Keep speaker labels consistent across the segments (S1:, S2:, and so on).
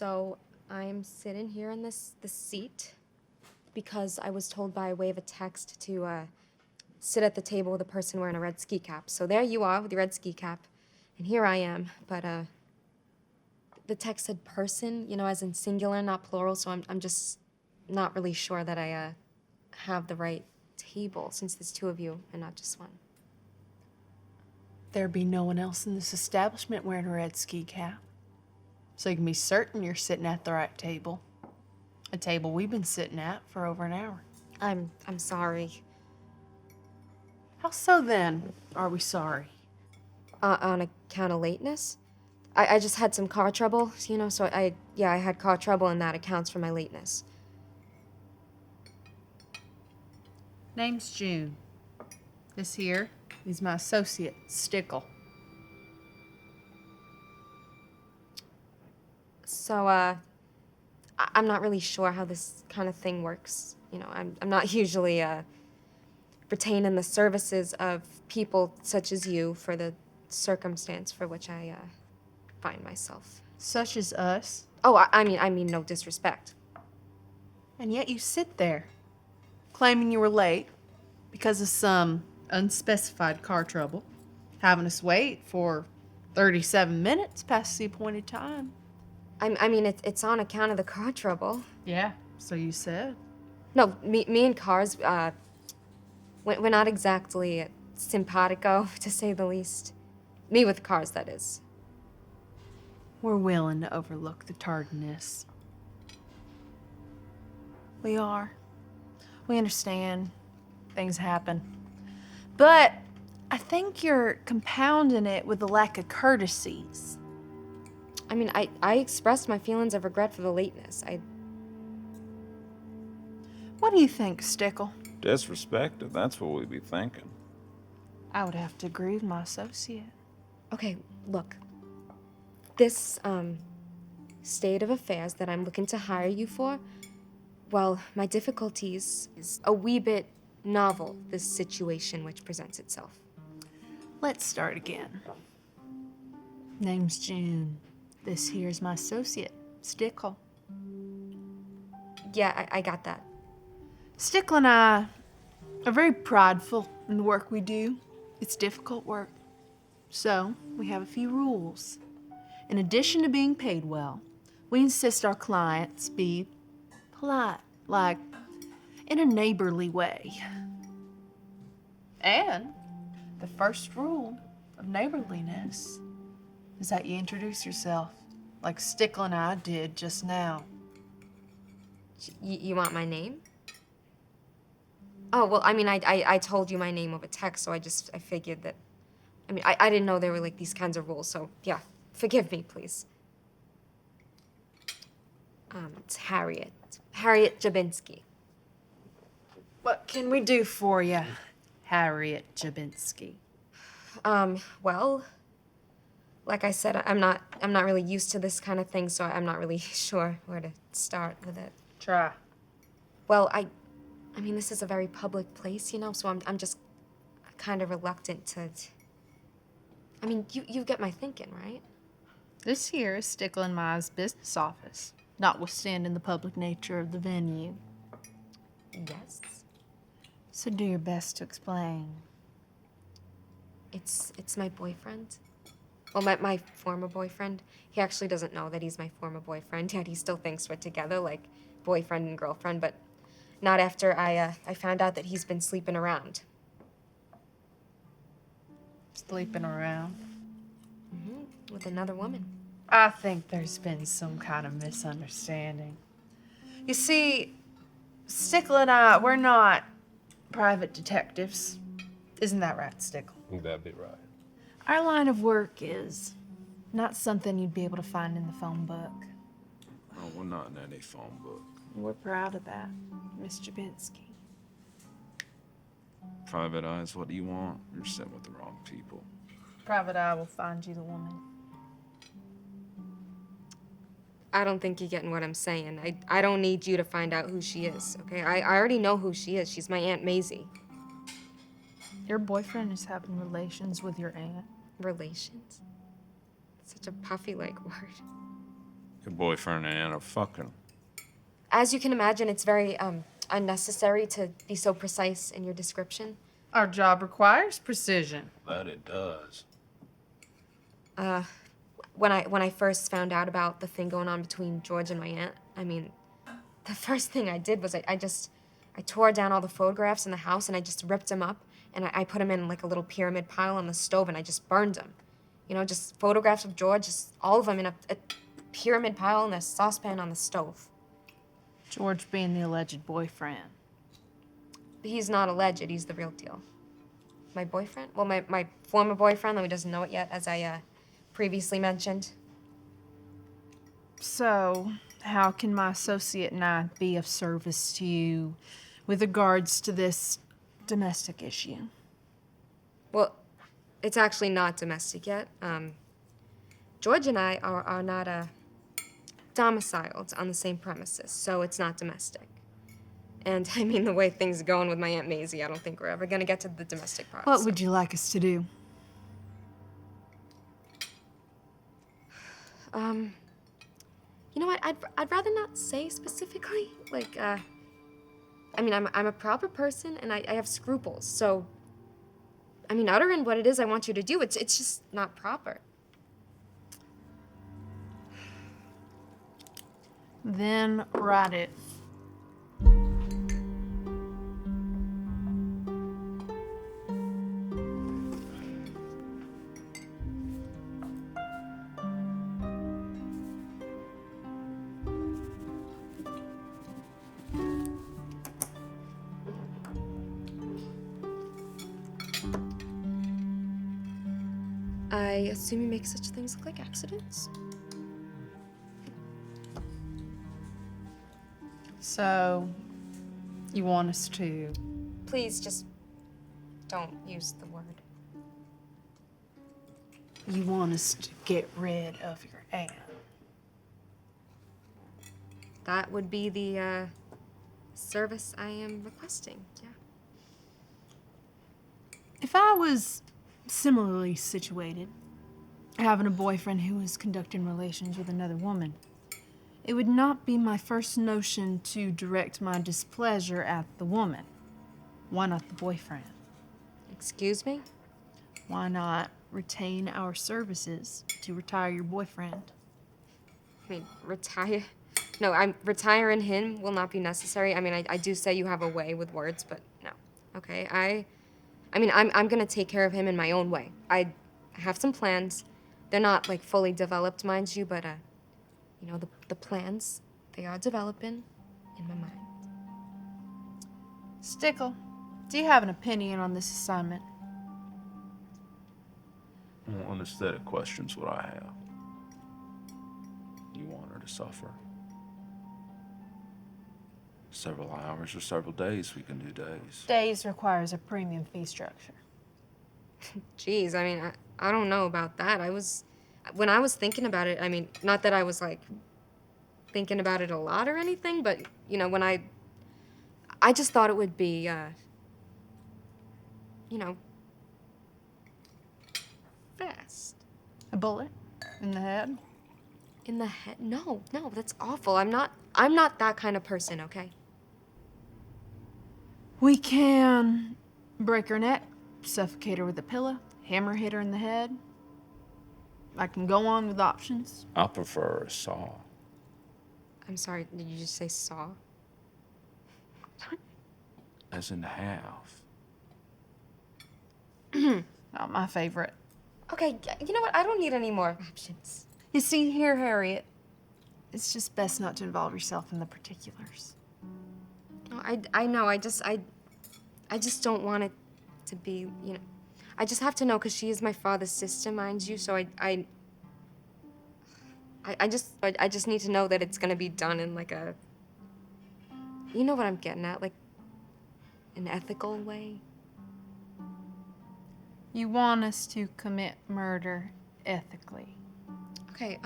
S1: So I'm sitting here in this seat because I was told by way of a text to sit at the table with a person wearing a red ski cap. So there you are with your red ski cap, and here I am. But the text said person, you know, as in singular, not plural. So I'm just not really sure that I have the right table since there's two of you and not just one.
S2: There be no one else in this establishment wearing a red ski cap. So you can be certain you're sitting at the right table. A table we've been sitting at for over an hour.
S1: I'm sorry.
S2: How so then are we sorry?
S1: On account of lateness? I just had some car trouble, you know, so I had car trouble and that accounts for my lateness.
S2: Name's June. This here is my associate, Stickle.
S1: So, I'm not really sure how this kind of thing works. You know, I'm not usually, retaining the services of people such as you for the circumstance for which I, find myself.
S2: Such as us.
S1: Oh, I mean no disrespect.
S2: And yet you sit there, claiming you were late because of some unspecified car trouble, having us wait for 37 minutes past the appointed time.
S1: I mean, it's on account of the car trouble.
S2: Yeah, so you said.
S1: No, me and cars, we're not exactly simpatico, to say the least. Me with cars, that is.
S2: We're willing to overlook the tardiness. We are. We understand. Things happen. But I think you're compounding it with the lack of courtesies.
S1: I mean, I expressed my feelings of regret for the lateness.
S2: What do you think, Stickle?
S3: Disrespect, if that's what we'd be thinking.
S2: I would have to agree with my associate.
S1: Okay, look. This, state of affairs that I'm looking to hire you for, well, my difficulties is a wee bit novel, this situation which presents itself.
S2: Let's start again. Name's June. This here's my associate, Stickle.
S1: Yeah, I got that.
S2: Stickle and I are very prideful in the work we do. It's difficult work. So, we have a few rules. In addition to being paid well, we insist our clients be polite, like in a neighborly way. And the first rule of neighborliness is that you introduce yourself, like Stickle and I did just now.
S1: You want my name? Oh, well, I mean, I told you my name over text, so I figured that, I mean, I didn't know there were, like, these kinds of rules, so, yeah, forgive me, please. It's Harriet. Harriet Jabinski.
S2: What can we do for you, Harriet Jabinski?
S1: Well, like I said, I'm not really used to this kind of thing, so I'm not really sure where to start with it.
S2: Try.
S1: Well, I mean, this is a very public place, you know, so I'm just kind of reluctant to... I mean, you get my thinking, right?
S2: This here is Stickle and Ma's business office, notwithstanding the public nature of the venue.
S1: Yes.
S2: So do your best to explain.
S1: It's my boyfriend. Well, my former boyfriend. He actually doesn't know that he's my former boyfriend, yet he still thinks we're together, like boyfriend and girlfriend, but not after I found out that he's been sleeping around.
S2: Sleeping around?
S1: Mm-hmm. With another woman.
S2: I think there's been some kind of misunderstanding. You see, Stickle and I, we're not private detectives. Isn't that right, Stickle?
S3: That'd be right.
S2: Our line of work is not something you'd be able to find in the phone book.
S3: Oh, we're not in any phone book.
S2: We're proud of that, Miss Jabinski.
S3: Private eyes, what do you want? You're sitting with the wrong people.
S2: Private Eye will find you the woman.
S1: I don't think you're getting what I'm saying. I don't need you to find out who she is, okay? I already know who she is. She's my Aunt Maisie.
S2: Your boyfriend is having relations with your aunt.
S1: Relations? Such a puffy-like word.
S3: Your boyfriend and Anna fucking.
S1: As you can imagine, it's very unnecessary to be so precise in your description.
S2: Our job requires precision.
S3: But it does.
S1: When I first found out about the thing going on between George and my aunt, I mean, the first thing I did was I tore down all the photographs in the house and I just ripped them up and I put them in like a little pyramid pile on the stove and I just burned them. You know, just photographs of George, just all of them in a pyramid pile in a saucepan on the stove.
S2: George being the alleged boyfriend.
S1: He's not alleged, he's the real deal. My boyfriend? Well, my former boyfriend, though he doesn't know it yet, as I previously mentioned.
S2: So, how can my associate and I be of service to you with regards to this domestic issue?
S1: Well, it's actually not domestic yet. George and I are not domiciled on the same premises, so it's not domestic. And I mean, the way things are going with my Aunt Maisie, I don't think we're ever gonna get to the domestic part.
S2: What
S1: so.
S2: would you like us to do?
S1: You know what? I'd rather not say specifically. Like, I mean, I'm a proper person and I have scruples. So, I mean, uttering what it is I want you to do, it's just not proper.
S2: Then write it.
S1: I assume you make such things look like accidents?
S2: So, you want us to?
S1: Please just don't use the word.
S2: You want us to get rid of your aunt?
S1: That would be the service I am requesting, yeah.
S2: If I was similarly situated, having a boyfriend who was conducting relations with another woman, it would not be my first notion to direct my displeasure at the woman. Why not the boyfriend?
S1: Excuse me?
S2: Why not retain our services to retire your boyfriend?
S1: I mean, retire? No, I'm retiring him will not be necessary. I mean, I do say you have a way with words, but no. Okay, I mean, I'm gonna take care of him in my own way. I have some plans. They're not like fully developed, mind you, but you know, the plans, they are developing in my mind.
S2: Stickle, do you have an opinion on this assignment?
S3: Well, unaesthetic question's what I have. You want her to suffer? Several hours or several days, we can do days.
S2: Days requires a premium fee structure.
S1: Jeez, I mean, I don't know about that. When I was thinking about it, I mean, not that I was like thinking about it a lot or anything, but you know, when I just thought it would be, you know, fast.
S2: A bullet in the head?
S1: In the head? No, that's awful. I'm not that kind of person, okay?
S2: We can break her neck, suffocate her with a pillow, hammer hit her in the head. I can go on with options.
S3: I prefer a saw.
S1: I'm sorry, did you just say saw?
S3: As in half.
S2: Not my favorite.
S1: Okay, you know what? I don't need any more options.
S2: You see here, Harriet, it's just best not to involve yourself in the particulars.
S1: No, I know. I just don't want it to be, you know. I just have to know because she is my father's sister, mind you. So I just need to know that it's gonna be done in like a, you know what I'm getting at, like an ethical way.
S2: You want us to commit murder ethically.
S1: Okay,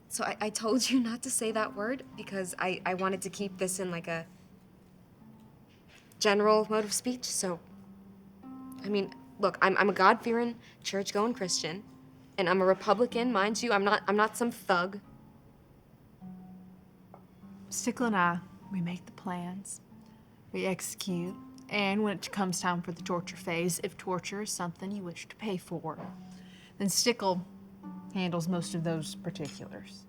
S1: so I told you not to say that word because I wanted to keep this in like a general mode of speech, so, I mean, look, I'm a God-fearing, church-going Christian, and I'm a Republican, mind you. I'm not some thug.
S2: Stickle and I, we make the plans, we execute, and when it comes time for the torture phase, if torture is something you wish to pay for, then Stickle handles most of those particulars.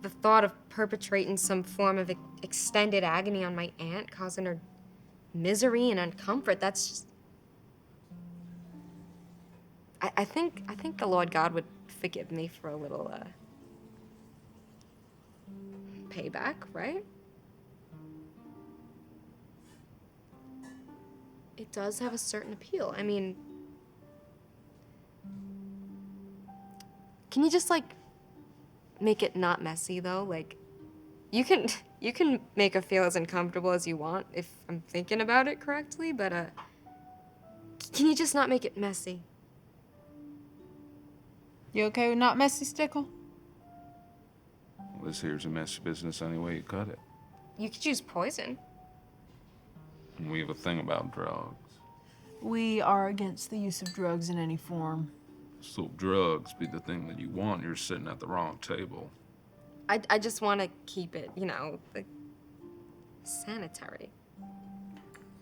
S1: The thought of perpetrating some form of extended agony on my aunt, causing her misery and uncomfort, that's just... I think the Lord God would forgive me for a little, payback, right? It does have a certain appeal. I mean, can you just, like, make it not messy, though? Like, you can make her feel as uncomfortable as you want if I'm thinking about it correctly, but, can you just not make it messy?
S2: You okay with not messy, Stickle?
S3: Well, this here's a messy business any way you cut it.
S1: You could use poison.
S3: And we have a thing about drugs.
S2: We are against the use of drugs in any form.
S3: So if drugs be the thing that you want, you're sitting at the wrong table.
S1: I just want to keep it, you know, like, sanitary.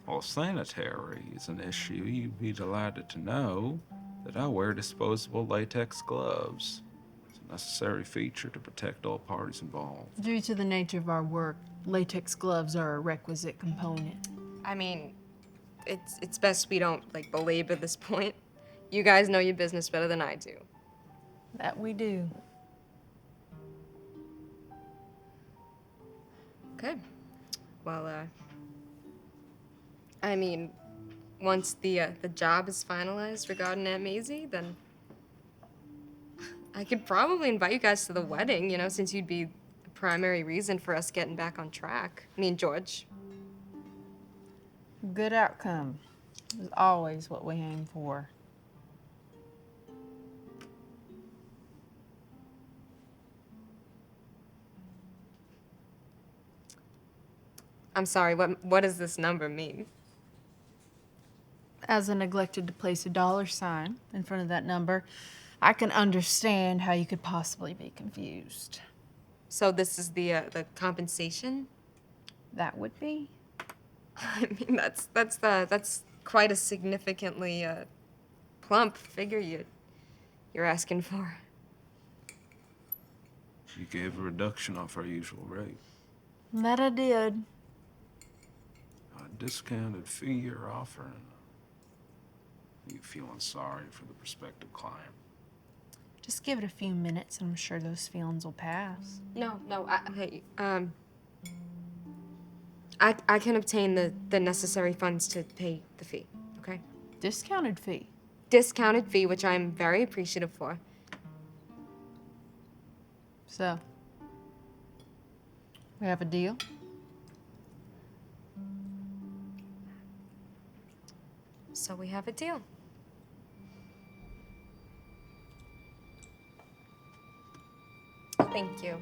S3: Well, sanitary is an issue. You'd be delighted to know that I wear disposable latex gloves. It's a necessary feature to protect all parties involved.
S2: Due to the nature of our work, latex gloves are a requisite component.
S1: I mean, it's best we don't, like, belabor this point. You guys know your business better than I do.
S2: That we do.
S1: Okay. Well, I mean, once the job is finalized regarding Aunt Maisie, then I could probably invite you guys to the wedding, you know, since you'd be the primary reason for us getting back on track. I mean, George.
S2: Good outcome is always what we aim for.
S1: I'm sorry, what does this number mean?
S2: As I neglected to place a $sign in front of that number, I can understand how you could possibly be confused.
S1: So this is the compensation?
S2: That would be?
S1: I mean, that's quite a significantly plump figure you're asking for.
S3: You gave a reduction off our usual rate.
S2: That I did.
S3: A discounted fee you're offering. Are you feeling sorry for the prospective client?
S2: Just give it a few minutes and I'm sure those feelings will pass.
S1: No, hey, I can obtain the necessary funds to pay the fee, okay?
S2: Discounted fee.
S1: Discounted fee, which I'm very appreciative for.
S2: So, we have a deal?
S1: So we have a deal. Thank you.